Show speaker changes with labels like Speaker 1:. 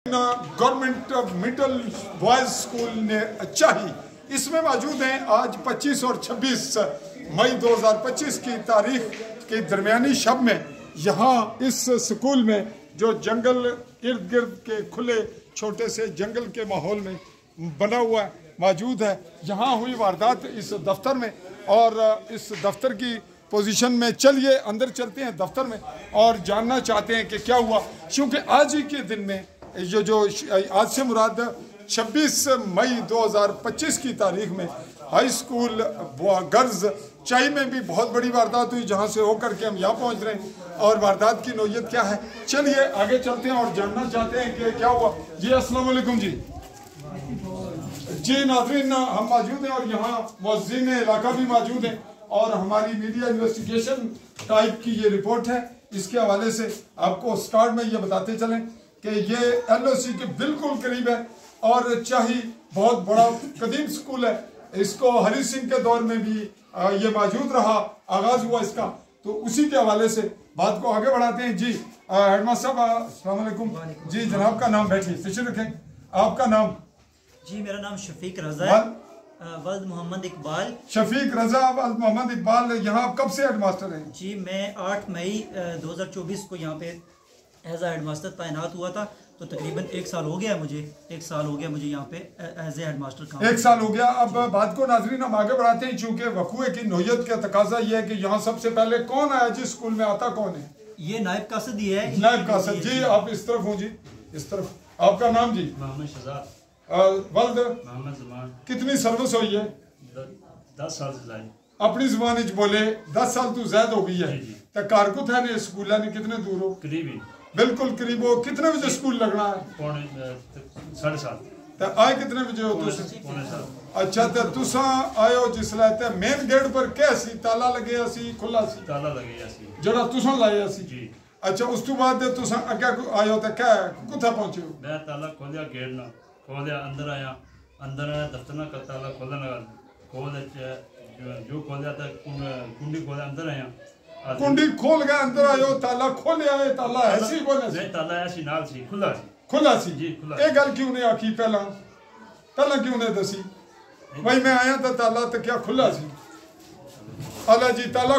Speaker 1: Government middle boys school ने अच्छा ही इसमें मौजूद हैं। आज 25 और 26 मई 2025 की तारीख के दरमियानी शब में यहाँ इस स्कूल में जो जंगल इर्द गिर्द के खुले छोटे से जंगल के माहौल में बना हुआ मौजूद है, यहाँ हुई वारदात इस दफ्तर में। और इस दफ्तर की पोजीशन में चलिए अंदर चलते हैं दफ्तर में और जानना चाहते हैं कि क्या हुआ, क्योंकि आज ही के दिन में जो आज से मुराद 26 मई 2025 की तारीख में हाई स्कूल गर्ल्स चाई में भी बहुत बड़ी वारदात हुई, जहां से होकर के हम यहाँ पहुंच रहे हैं। और वारदात की नौयत क्या है, चलिए आगे चलते हैं और जानना चाहते हैं कि क्या हुआ। जी अस्सलाम वालेकुम जी नाज़रीन, हम मौजूद हैं और यहाँ मुअज़्ज़िन इलाका भी मौजूद है और हमारी मीडिया इन्वेस्टिगेशन टाइप की ये रिपोर्ट है। इसके हवाले से आपको स्टार्ट में ये बताते चलें कि ये LOC के बिल्कुल करीब है और चाही बहुत बड़ा कदीम स्कूल है। इसको हरी सिंह के दौर में भी ये मौजूद रहा, आगाज हुआ इसका, तो उसी के हवाले से बात को आगे बढ़ाते हैं। जी हेडमास्टर साहब अस्सलाम वालेकुम। जी जनाब का नाम, बैठिए, तशरीफ रखें। आपका नाम?
Speaker 2: जी मेरा नाम शफीक रजा है, वल्द मोहम्मद इकबाल।
Speaker 1: शफीक रजा वल्द मोहम्मद इकबाल, यहाँ आप कब से हेडमास्टर हैं?
Speaker 2: जी मैं 8 मई 2024 को यहाँ पे एज ए हेडमास्टर तैनात हुआ था, तो तकरीबन 1 साल हो गया मुझे, 1 साल हो गया मुझे यहाँ पे एज ए हेडमास्टर काम।
Speaker 1: 1 साल हो गया। अब बात को नाजरीन हम आगे बढ़ाते हैं, चूंकि वकूए की नौयत का तकाजा ये है कि यहाँ सबसे पहले कौन आया जिस स्कूल में, आता कौन है?
Speaker 2: ये नायब कासद ही है।
Speaker 1: नायब कासद जी, आप इस तरफ हो जी, इस तरफ। आपका नाम? जी
Speaker 3: मोहम्मद शहजाद
Speaker 1: वल्द
Speaker 3: मोहम्मद ज़मान।
Speaker 1: कितनी सर्विस हुई है?
Speaker 3: 10 साल से ज़ायद।
Speaker 1: अपनी जुबान बोले 10 साल तो ज्यादा हो गई है। तो कारकुत है ने स्कूल ने कितने दूर हो?
Speaker 3: करीबी,
Speaker 1: बिल्कुल करीब हो। कितने बजे स्कूल लगना है?
Speaker 3: 7:30।
Speaker 1: तो आए कितने बजे हो?
Speaker 3: 7:45।
Speaker 1: अच्छा, तो तुसा आयो जिसले ते मेन गेट पर क्या सी ताला लगे सी खुला सी?
Speaker 3: ताला लगे सी
Speaker 1: जड़ा तुसा लाया सी
Speaker 3: जी।
Speaker 1: अच्छा, उस तो बाद तुसा अगे आयो तो क्या कुत्थे पहुंचे हो?
Speaker 3: मैं ताला खोलिया, गेट ना खोलिया, अंदर आया दफ्तर ना का ताला खोलने लगा, जो खोलिया था कुंडी खोलिया, अंदर आया,
Speaker 1: कुंडी खोल गया, अंदर आयो, ताला खोले आए, ताला ऐसी कोने
Speaker 3: नहीं, ताला ऐसी नाल सी खुला सी।
Speaker 1: खुला सी
Speaker 3: जी खुला।
Speaker 1: ये गल क्यों नहीं आखी पहला क्यों नहीं दसी? भाई मैं आया तो ताला तो क्या खुला सी? अला जी ताला